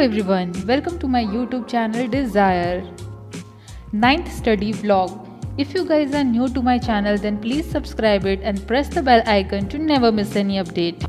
everyone, welcome to my YouTube channel Desire. Ninth study vlog. If you guys are new to my channel, then please subscribe it and press the bell icon to never miss any update.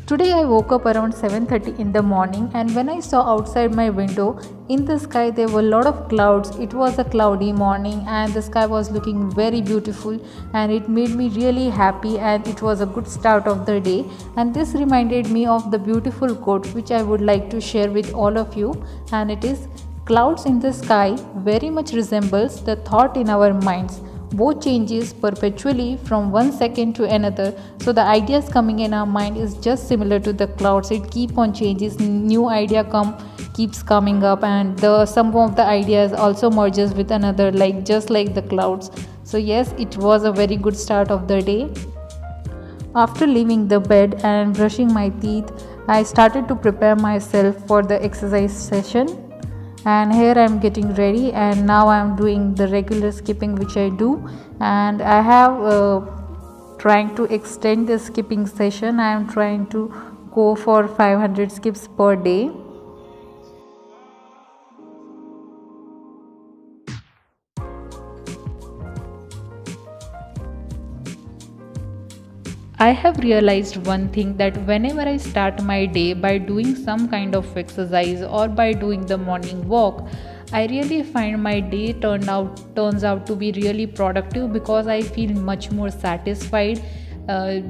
Today I woke up around 7:30 in the morning, and when I saw outside my window in the sky there were a lot of clouds. It was a cloudy morning and the sky was looking very beautiful, and it made me really happy, and it was a good start of the day. And this reminded me of the beautiful quote which I would like to share with all of you, and it is, clouds in the sky very much resembles the thought in our minds. Both changes perpetually from one second to another, so the ideas coming in our mind is just similar to the clouds. It keep on changes, new idea keeps coming up, and the some of the ideas also merges with another, like just like the clouds. So yes, it was a very good start of the day. After leaving the bed and brushing my teeth, I started to prepare myself for the exercise session. And here I am getting ready, and now I am doing the regular skipping which I do, and I have trying to extend the skipping session. I am trying to go for 500 skips per day. I have realized one thing, that whenever I start my day by doing some kind of exercise or by doing the morning walk, I really find my day turns out to be really productive, because I feel much more satisfied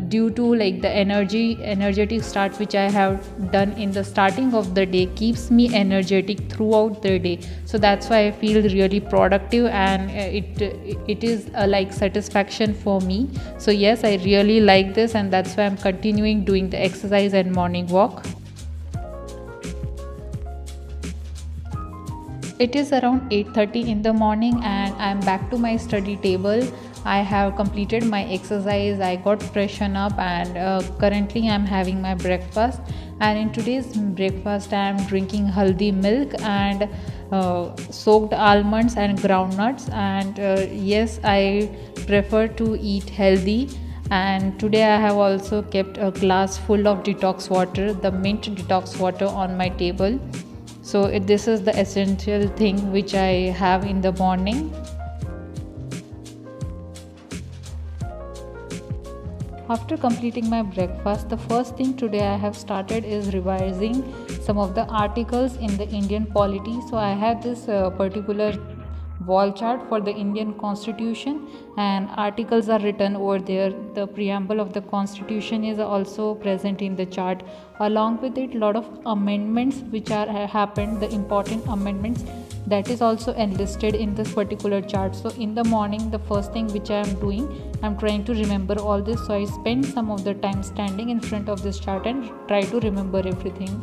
due to like the energetic start which I have done in the starting of the day keeps me energetic throughout the day. So that's why I feel really productive, and it is like satisfaction for me. So yes, I really like this, and that's why I'm continuing doing the exercise and morning walk. It is around 8:30 in the morning, and I'm back to my study table. I have completed my exercise, I got freshened up, and currently I'm having my breakfast. And in today's breakfast I am drinking haldi milk and soaked almonds and groundnuts. And yes, I prefer to eat healthy. And today I have also kept a glass full of detox water, the mint detox water, on my table. So this is the essential thing which I have in the morning. After completing my breakfast, the first thing today I have started is revising some of the articles in the Indian polity. So I have this particular wall chart for the Indian Constitution, and articles are written over there. The preamble of the Constitution is also present in the chart. Along with it, lot of amendments which are happened, the important amendments, that is also enlisted in this particular chart. So in the morning, the first thing which I am doing, I'm trying to remember all this. So I spend some of the time standing in front of this chart and try to remember everything.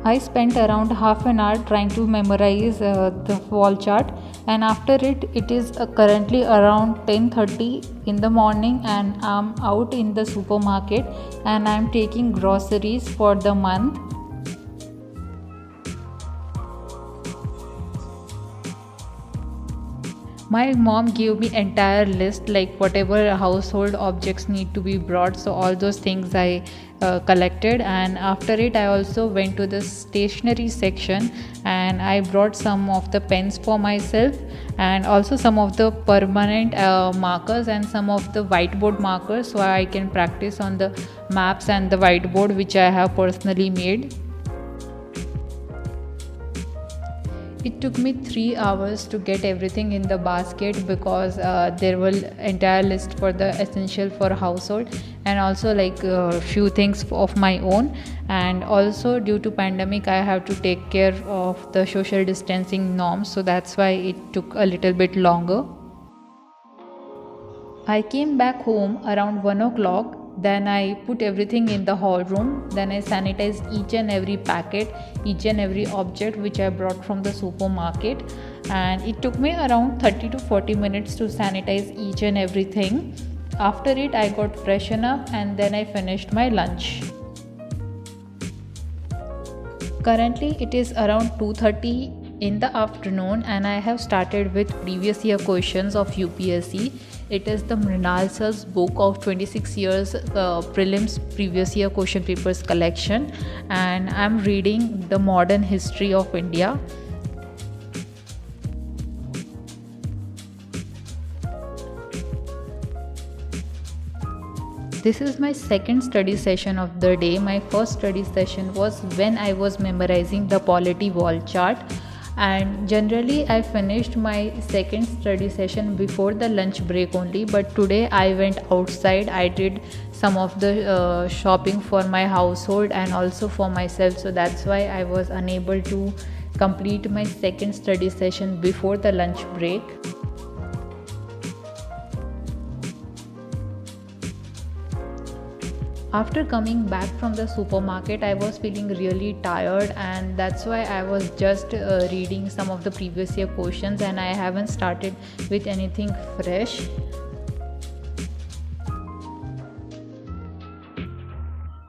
I spent around half an hour trying to memorize the wall chart, and after it is currently around 10:30 in the morning, and I'm out in the supermarket and I'm taking groceries for the month. My mom gave me entire list, like whatever household objects need to be brought. So all those things I collected, and after it I also went to the stationery section, and I brought some of the pens for myself, and also some of the permanent markers and some of the whiteboard markers, so I can practice on the maps and the whiteboard which I have personally made. It took me 3 hours to get everything in the basket, because there were entire list for the essential for household, and also like few things of my own. And also due to pandemic I have to take care of the social distancing norms, so that's why it took a little bit longer. I came back home around 1 o'clock. Then I put everything in the hall room. Then I sanitized each and every packet, each and every object which I brought from the supermarket. And it took me around 30 to 40 minutes to sanitize each and everything. After it, I got freshened up, and then I finished my lunch. Currently, it is around 2:30 in the afternoon, and I have started with previous year questions of UPSC. It is the Mrinal sir's book of 26 years prelims previous year question papers collection, and I'm reading the modern history of India. This is my second study session of the day. My first study session was when I was memorizing the polity wall chart, and generally I finished my second study session before the lunch break only, but today I went outside. I did some of the shopping for my household and also for myself, so that's why I was unable to complete my second study session before the lunch break. After coming back from the supermarket, I was feeling really tired, and that's why I was just reading some of the previous year questions, and I haven't started with anything fresh.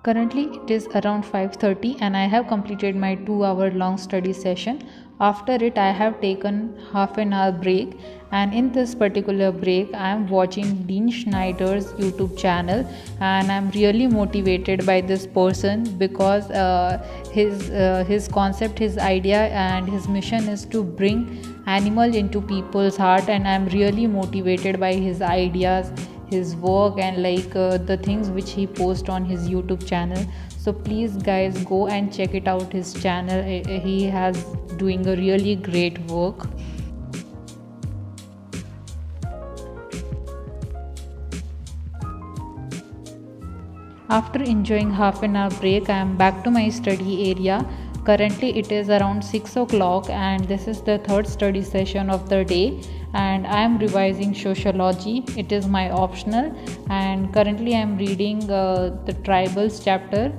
Currently it is around 5:30 and I have completed my 2-hour long study session. After it I have taken half an hour break, and in this particular break I am watching Dean Schneider's YouTube channel, and I am really motivated by this person because his concept, his idea and his mission is to bring animal into people's heart, and I am really motivated by his ideas, his work, and the things which he posts on his YouTube channel. So please guys, go and check it out, his channel. He has doing a really great work. After enjoying half an hour break, I am back to my study area. Currently it is around 6 o'clock and this is the third study session of the day, and I am revising sociology. It is my optional, and currently I am reading the tribals chapter.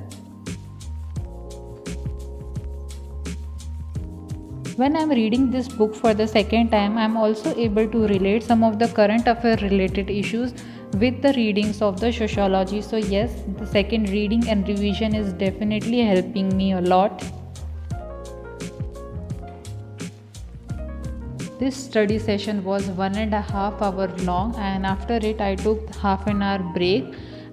When I am reading this book for the second time, I am also able to relate some of the current affair related issues with the readings of the sociology. So yes, the second reading and revision is definitely helping me a lot. This study session was 1.5 hours long, and after it I took half an hour break,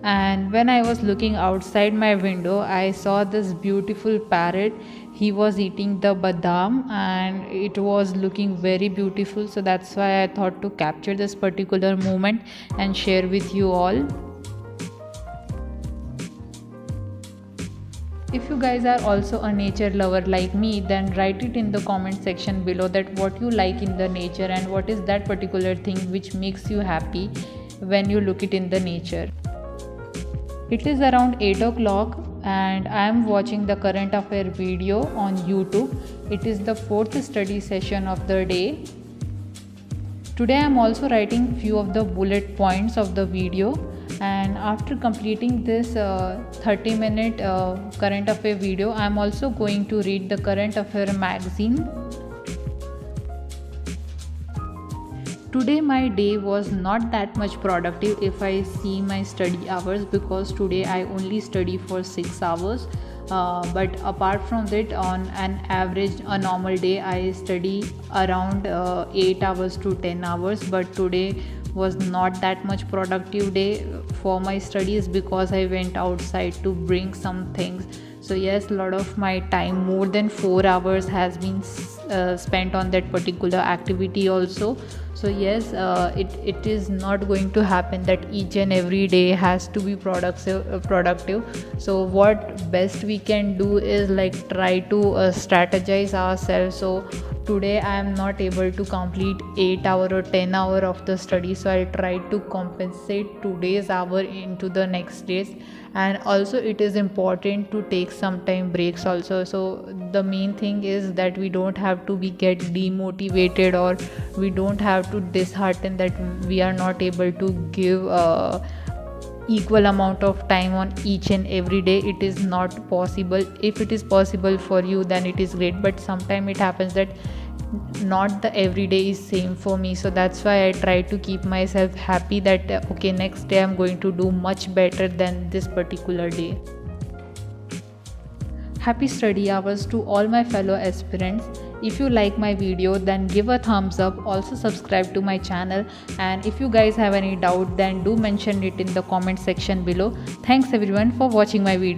and when I was looking outside my window I saw this beautiful parrot. He was eating the badam and it was looking very beautiful, so that's why I thought to capture this particular moment and share with you all. If you guys are also a nature lover like me, then write it in the comment section below that what you like in the nature and what is that particular thing which makes you happy when you look it in the nature. It is around 8 o'clock and I am watching the current affair video on YouTube. It is the fourth study session of the day. Today I am also writing few of the bullet points of the video, and after completing this 30-minute current affair video, I am also going to read the current affair magazine. Today my day was not that much productive if I see my study hours, because today I only study for 6 hours. But apart from that, on an average a normal day I study around 8 hours to 10 hours, but today was not that much productive day for my studies because I went outside to bring some things. So yes, a lot of my time, more than 4 hours, has been spent on that particular activity also. So yes, it is not going to happen that each and every day has to be productive. So what best we can do is try to strategize ourselves. So today I am not able to complete 8 hour or 10 hour of the study, so I'll try to compensate today's hour into the next days. And also it is important to take some time breaks also. So the main thing is that we don't have to get demotivated, or we don't have to dishearten that we are not able to give equal amount of time on each and every day. It is not possible. If it is possible for you, then it is great, but sometimes it happens that not the every day is same for me. So that's why I try to keep myself happy that okay, next day I'm going to do much better than this particular day. Happy study hours to all my fellow aspirants. If you like my video, then give a thumbs up. Also subscribe to my channel, and if you guys have any doubt, then do mention it in the comment section below. Thanks everyone for watching my video.